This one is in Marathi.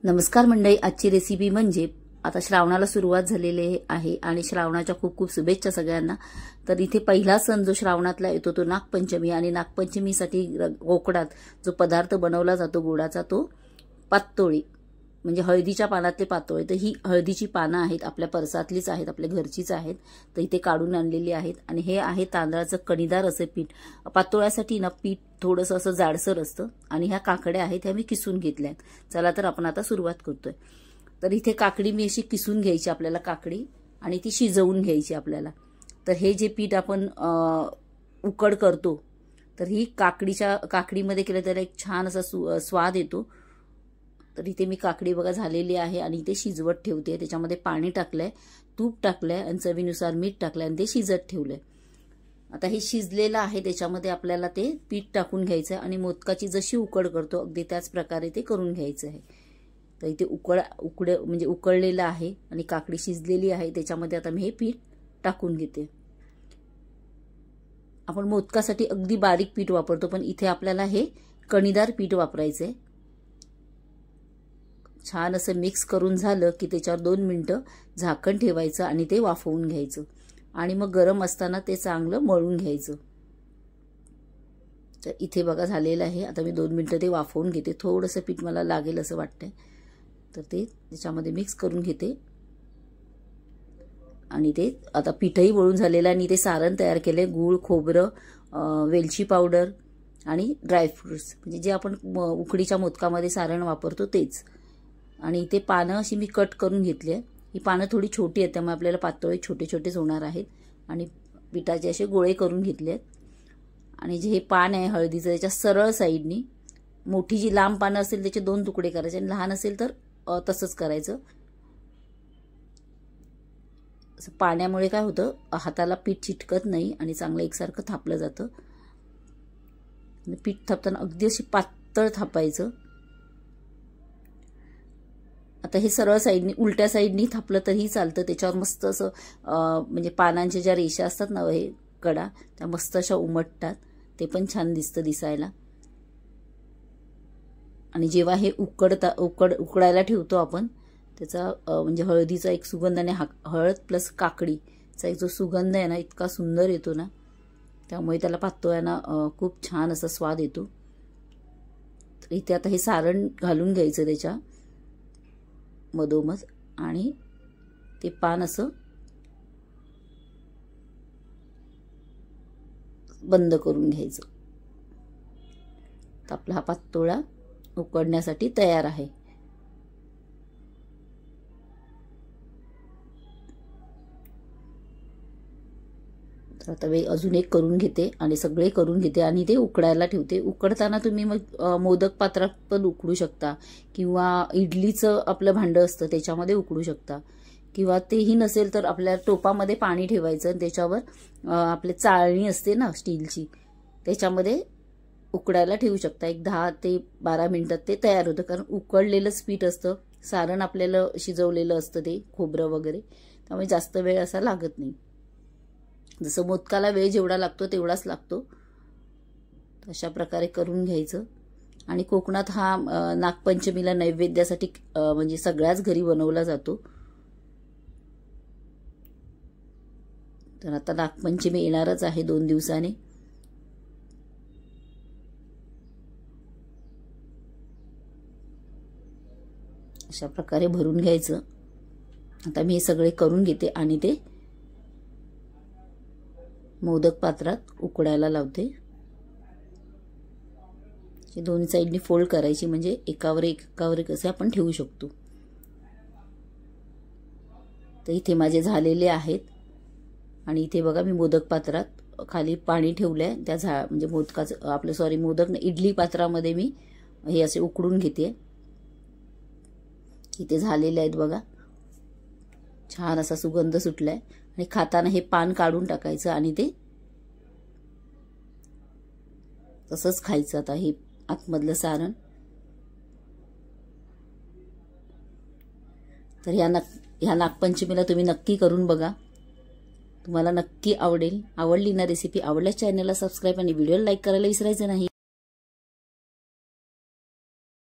नमस्कार मंडळी, आजची रेसिपी म्हणजे आता श्रावणाला सुरुवात झालेली आहे आणि श्रावणाच्या खूप खूप शुभेच्छा सगळ्यांना। तर इथे पहिला सण जो श्रावणातला येतो तो नागपंचमी आणि नागपंचमीसाठी कोकणात जो पदार्थ बनवला जातो गोडाचा तो पातोळी म्हणजे हळदीच्या पानातले पातोळे। तर ही हळदीची पानं आहेत, आपल्या परसातलीच आहेत, आपल्या घरचीच आहेत। तर इथे काढून आणलेली आहेत आणि हे आहे तांदळाचं कणीदार असे पीठ। पातोळ्यासाठी ना पीठ थोडंसं असं जाडसर असतं आणि ह्या काकड्या आहेत ह्या मी किसून घेतल्या आहेत। चला तर आपण आता सुरुवात करतोय। तर इथे काकडी मी अशी किसून घ्यायची आपल्याला काकडी आणि ती शिजवून घ्यायची आपल्याला। तर हे जे पीठ आपण उकड करतो तर ही काकडीमध्ये केलं तर एक छान असा स्वाद येतो। तर इथे मी काकडी बघा झालेली आहे आणि ते शिजवत ठेवते। त्याच्यामध्ये पाणी टाकलंय, तूप टाकलंय आणि चवीनुसार मीठ टाकलंय आणि ते शिजत ठेवलंय। आता हे शिजलेलं आहे, त्याच्यामध्ये आपल्याला ते पीठ टाकून घ्यायचं आणि मोदकाची जशी उकड करतो अगदी त्याच प्रकारे ते करून घ्यायचं आहे। तर इथे म्हणजे उकळलेलं आहे आणि काकडी शिजलेली आहे, त्याच्यामध्ये आता मी हे पीठ टाकून घेते। आपण मोदकासाठी अगदी बारीक पीठ वापरतो, पण इथे आपल्याला हे कणीदार पीठ वापरायचंय। छान असं मिक्स करून झालं की त्याच्यावर 2 मिनिटं झाकण ठेवायचं आणि ते वाफवून घ्यायचं आणि मग गरम असताना ते चांगलं मळून घ्यायचं। तर इथे बघा झालेलं आहे। आता मी 2 मिनिटं ते वाफवून घेते, थोडंसं पीठ मला लागेल असं वाटतंय तर ते त्याच्यामध्ये मिक्स करून घेते आणि ते आता पीठही वळून झालेलं आणि ते सारण तयार केले। गूळ, खोबरं, वेलची पावडर आणि ड्रायफ्रुट्स म्हणजे जे आपण उकडीच्या मोदकामध्ये सारण वापरतो तेच। आणि इथे पानं अशी मी कट करून घेतली आहे। ही पानं थोडी छोटी आहेत त्यामुळे आपल्याला पातोळे छोटे छोटेच होणार आहेत आणि पिठाचे असे गोळे करून घेतले आहेत। आणि जे हे पान आहे हळदीचं त्याच्या सरळ साईडनी मोठी जी लांब पानं असेल त्याचे 2 तुकडे करायचे आणि लहान असेल तर तसंच करायचं। पाण्यामुळे काय होतं हाताला पीठ चिटकत नाही आणि चांगलं एकसारखं थापलं जातं। पीठ थापताना अगदी अशी पातळ थापायचं। आता हे सरळ साईडनी उलट्या साईडनी थापलं तरी चालतं, त्याच्यावर मस्त असं म्हणजे पानांच्या ज्या रेषा असतात ना हे कडा त्या मस्त अशा उमटतात, ते पण छान दिसतं दिसायला। आणि जेव्हा हे उकडायला ठेवतो आपण त्याचा म्हणजे हळदीचा एक सुगंध आणि हळद प्लस काकडीचा एक जो सुगंध आहे ना इतका सुंदर येतो ना, त्यामुळे त्याला पातोळ्यांना खूप छान असा स्वाद येतो। तर इथे आता हे सारण घालून घ्यायचं त्याच्या मधोमध आणि ते पान असं बंद करून घ्यायचं। तर आपला हा पातोळा उकडण्यासाठी तयार आहे। तर आता मी अजून एक करून घेते आणि सगळे करून घेते आणि ते उकडायला ठेवते। उकडताना तुम्ही मग मोदक पात्रात पण उकडू शकता किंवा इडलीचं आपलं भांडं असतं त्याच्यामध्ये उकडू शकता किंवा तेही नसेल तर आपल्या टोपामध्ये पाणी ठेवायचं आणि त्याच्यावर आपले चाळणी असते ना स्टीलची त्याच्यामध्ये उकडायला ठेवू शकता। एक 10 ते 12 मिनिटात ते तयार होतं, कारण उकडलेलंच पीठ असतं, सारण आपल्याला शिजवलेलं असतं ते खोबरं वगैरे, त्यामुळे जास्त वेळ असा लागत नाही। जसं मोदकाला वेळ जेवढा लागतो तेवढाच लागतो। अशा प्रकारे करून घ्यायचं। आणि कोकणात हा नागपंचमीला नैवेद्यासाठी म्हणजे सगळ्याच घरी बनवला जातो। तर आता नागपंचमी येणारच आहे 2 दिवसांनी। अशा प्रकारे भरून घ्यायचं। आता मी हे सगळे करून घेते आणि ते मोदक पात्रात उकडायला लावते। दोन्ही साईडनी फोल्ड करायची म्हणजे एकावर एक असे आपण ठेवू शकतो। तर इथे माझे झालेले आहेत आणि इथे बघा मी मोदक पात्रात खाली पाणी ठेवलंय त्या म्हणजे मोदकाचं आपलं मोदक इडली पात्रामध्ये मी हे असे उकडून घेते। इथे झालेले आहेत बघा, छान असा सुगंध सुटलाय आणि खाताना हे पान काढून टाकायचं आणि ते तसंच खायचं। आता हे आतमधलं सारण तर ह्या नागपंचमीला तुम्ही नक्की करून बघा, तुम्हाला नक्की आवडेल। आवडली ना रेसिपी, आवडल्यास चॅनलला सबस्क्राईब आणि व्हिडिओला लाईक करायला विसरायचं नाही।